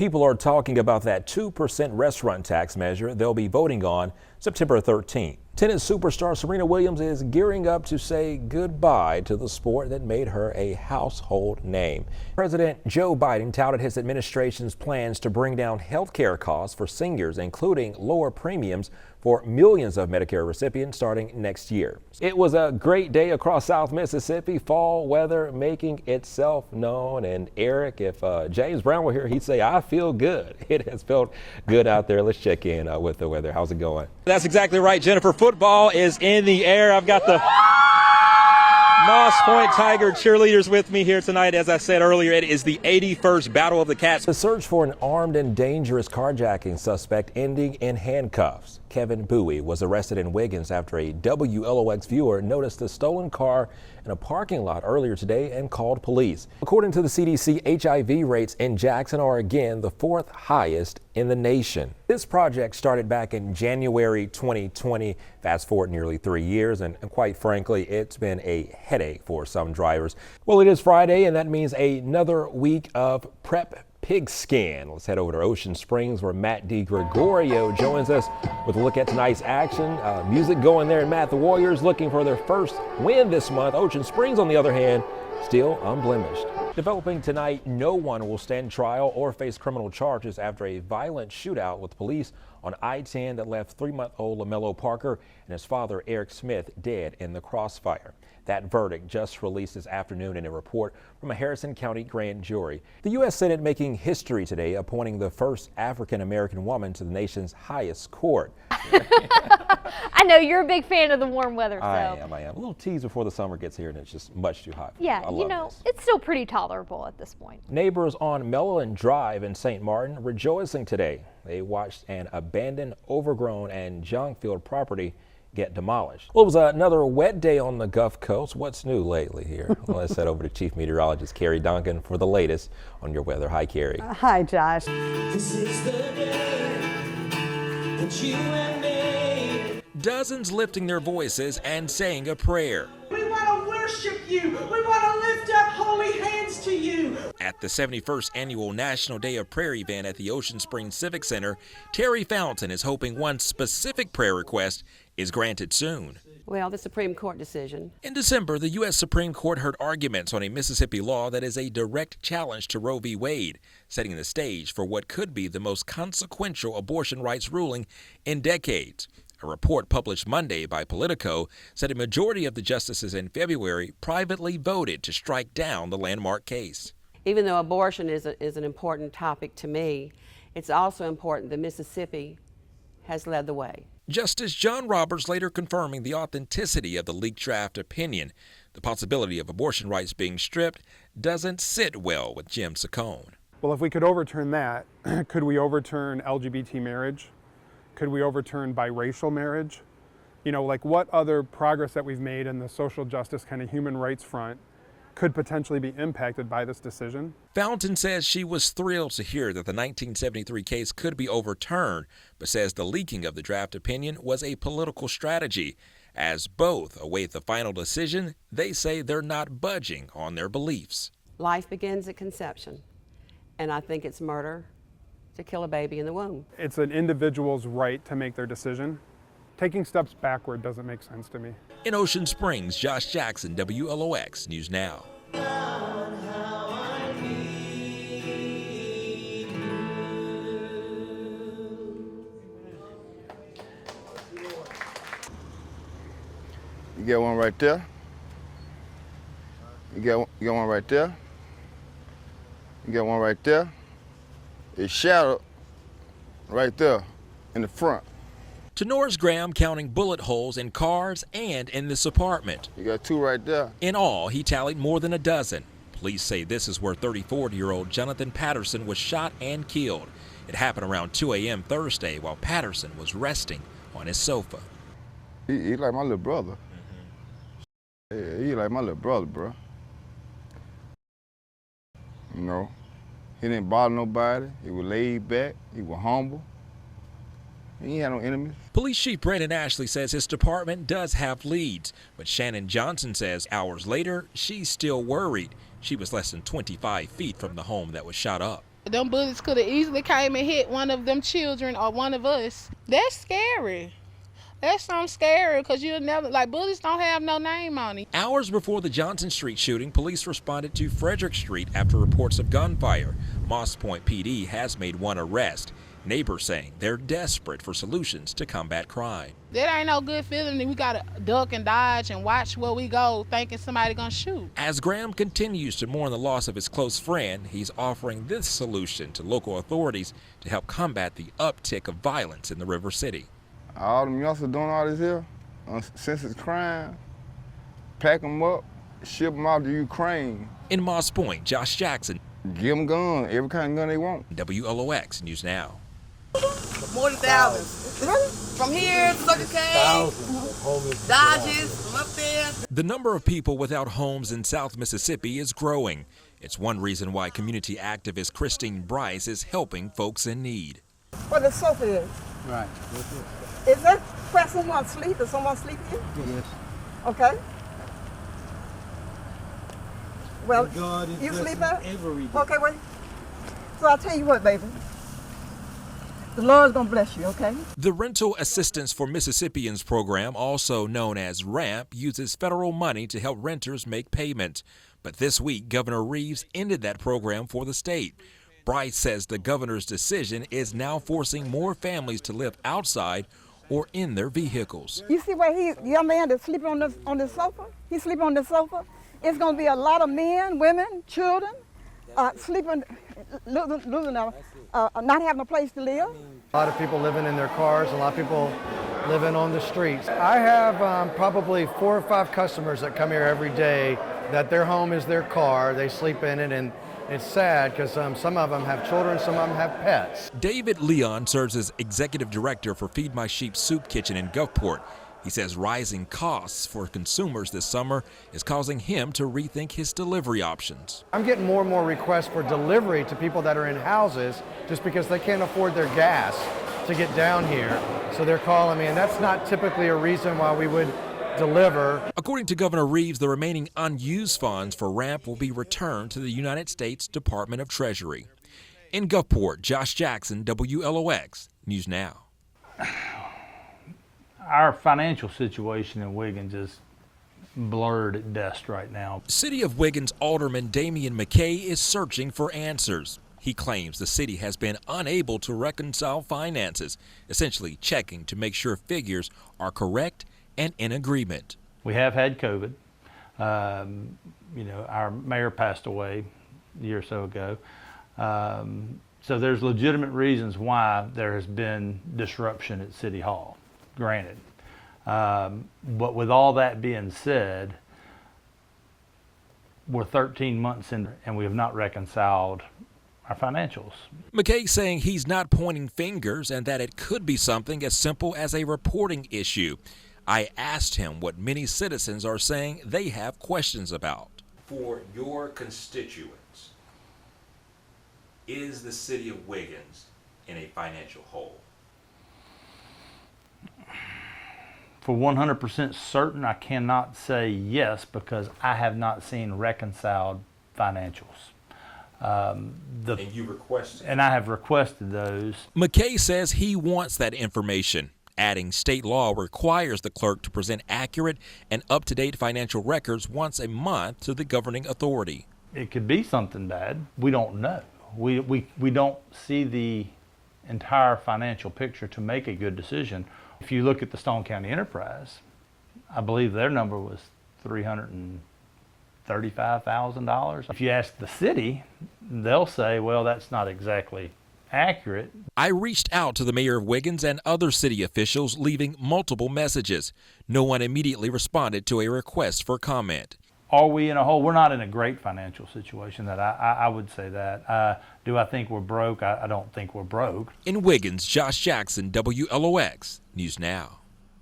People are talking about that 2% restaurant tax measure they'll be voting on September 13th. Tennis superstar Serena Williams is gearing up to say goodbye to the sport that made her a household name. President Joe Biden touted his administration's plans to bring down health care costs for seniors, including lower premiums for millions of Medicare recipients starting next year. It was a great day across South Mississippi, fall weather making itself known. And Eric, if James Brown were here, he'd say, I feel good. It has felt good out there. Let's check in with the weather. How's it going? That's exactly right, Jennifer. Football is in the air. I've got the Moss Point Tiger cheerleaders with me here tonight. As I said earlier, it is the 81st Battle of the Cats. The search for an armed and dangerous carjacking suspect ending in handcuffs. Kevin Bowie was arrested in Wiggins after a WLOX viewer noticed the stolen car in a parking lot earlier today and called police. According to the CDC, HIV rates in Jackson are again the 4th highest in the nation. This project started back in January 2020. Fast forward nearly 3 years, and quite frankly, it's been a headache for some drivers. Well, it is Friday, and that means another week of prep pigskin. Let's head over to Ocean Springs, where Matt DiGregorio joins us with a look at tonight's action. Music going there, and Matt, the Warriors looking for their first win this month. Ocean Springs, on the other hand, still unblemished. Developing tonight, no one will stand trial or face criminal charges after a violent shootout with police on I-10 that left 3-month-old LaMelo Parker and his father Eric Smith dead in the crossfire. That verdict just released this afternoon in a report from a Harrison County grand jury. The U.S. Senate making history today, appointing the first African-American woman to the nation's highest court. I know you're a big fan of the warm weather. So. I am. A little tease before the summer gets here and it's just much too hot. Yeah, you know, it's still pretty tolerable at this point. Neighbors on Mellon Drive in St. Martin rejoicing today. They watched an abandoned, overgrown, and junk-filled property get demolished. Well, it was another wet day on the Gulf Coast. What's new lately here? Well, let's head over to Chief Meteorologist Carrie Duncan for the latest on your weather. Hi, Carrie. Hi, Josh. This is the day that you and me. Dozens lifting their voices and saying a prayer. We want to worship you. We want to lift up holy hands to you. At the 71st Annual National Day of Prayer event at the Ocean Springs Civic Center, Terry Fountain is hoping one specific prayer request is granted soon. Well, the Supreme Court decision. In December, the U.S. Supreme Court heard arguments on a Mississippi law that is a direct challenge to Roe v. Wade, setting the stage for what could be the most consequential abortion rights ruling in decades. A report published Monday by Politico said a majority of the justices in February privately voted to strike down the landmark case. Even though abortion is an important topic to me, it's also important that Mississippi has led the way. Justice John Roberts later confirming the authenticity of the leaked draft opinion. The possibility of abortion rights being stripped doesn't sit well with Jim Saccone. Well, if we could overturn that, could we overturn LGBT marriage? Could we overturn biracial marriage? You know, like what other progress that we've made in the social justice kind of human rights front could potentially be impacted by this decision? Fountain says she was thrilled to hear that the 1973 case could be overturned, but says the leaking of the draft opinion was a political strategy. As both await the final decision, they say they're not budging on their beliefs. Life begins at conception, and I think it's murder to kill a baby in the womb. It's an individual's right to make their decision. Taking steps backward doesn't make sense to me. In Ocean Springs, Josh Jackson, WLOX News Now. You get one right there. You get one right there. You get one right there. It's shadowed right there in the front. Tenoris Graham counting bullet holes in cars and in this apartment. You got 2 right there. In all, he tallied more than a dozen. Police say this is where 34-year-old Jonathan Patterson was shot and killed. It happened around 2 a.m. Thursday while Patterson was resting on his sofa. He like my little brother. Yeah, he like my little brother, bro. You know, he didn't bother nobody. He was laid back. He was humble. He ain't had no enemies. Police Chief Brandon Ashley says his department does have leads, but Shannon Johnson says hours later, she's still worried. She was less than 25 feet from the home that was shot up. Them bullets could have easily came and hit one of them children or one of us. That's scary. That's something scary because you'll never, like, bullets don't have no name on it. Hours before the Johnson Street shooting, police responded to Frederick Street after reports of gunfire. Moss Point PD has made one arrest. Neighbors saying they're desperate for solutions to combat crime. That ain't no good feeling that we gotta duck and dodge and watch where we go thinking somebody gonna shoot. As Graham continues to mourn the loss of his close friend, he's offering this solution to local authorities to help combat the uptick of violence in the River City. All them youngsters doing all this here, senseless crime, pack them up, ship them out to Ukraine. In Moss Point, Josh Jackson. Give them guns, every kind of gun they want. WLOX News Now. More than thousands. From here, Circle K, Dodges, from up there. The number of people without homes in South Mississippi is growing. It's one reason why community activist Christine Bryce is helping folks in need. Where the sofa is. Right. Is that where someone sleep? Is someone sleep here? Yes. Okay. Well, God is you sleep blessing there? every day. Okay, wait. So I'll tell you what, baby. The Lord's gonna bless you, okay? The Rental Assistance for Mississippians program, also known as RAMP, uses federal money to help renters make payments. But this week, Governor Reeves ended that program for the state. Bryce says the governor's decision is now forcing more families to live outside or in their vehicles. You see where young man that's sleeping on the sofa? He's sleeping on the sofa. It's gonna be a lot of men, women, children, sleeping, losing not having a place to live. A lot of people living in their cars, a lot of people living on the streets. I have probably 4 or 5 customers that come here every day that their home is their car, they sleep in it, and it's sad because some of them have children, some of them have pets. David Leon serves as executive director for Feed My Sheep Soup Kitchen in Gulfport. He says rising costs for consumers this summer is causing him to rethink his delivery options. I'm getting more and more requests for delivery to people that are in houses just because they can't afford their gas to get down here. So they're calling me, and that's not typically a reason why we would deliver. According to Governor Reeves, the remaining unused funds for RAMP will be returned to the United States Department of Treasury. In Gulfport, Josh Jackson, WLOX News Now. Our financial situation in Wiggins is blurred at best right now. City of Wiggins Alderman Damian McKay is searching for answers. He claims the city has been unable to reconcile finances, essentially checking to make sure figures are correct and in agreement. We have had COVID. Our mayor passed away a year or so ago. So there's legitimate reasons why there has been disruption at City Hall, granted. But with all that being said, we're 13 months in and we have not reconciled our financials. McKay saying he's not pointing fingers and that it could be something as simple as a reporting issue. I asked him what many citizens are saying they have questions about. For your constituents, is the city of Wiggins in a financial hole? For 100% certain, I cannot say yes because I have not seen reconciled financials. And you requested? And I have requested those. McKay says he wants that information, adding state law requires the clerk to present accurate and up-to-date financial records once a month to the governing authority. It could be something bad. We don't know. We don't see the entire financial picture to make a good decision. If you look at the Stone County Enterprise, I believe their number was $335,000. If you ask the city, they'll say, well, that's not exactly accurate. I reached out to the mayor of Wiggins and other city officials, leaving multiple messages. No one immediately responded to a request for comment. Are we in a hole? We're not in a great financial situation. That I would say that. Do I think we're broke? I don't think we're broke. In Wiggins, Josh Jackson, WLOX News Now.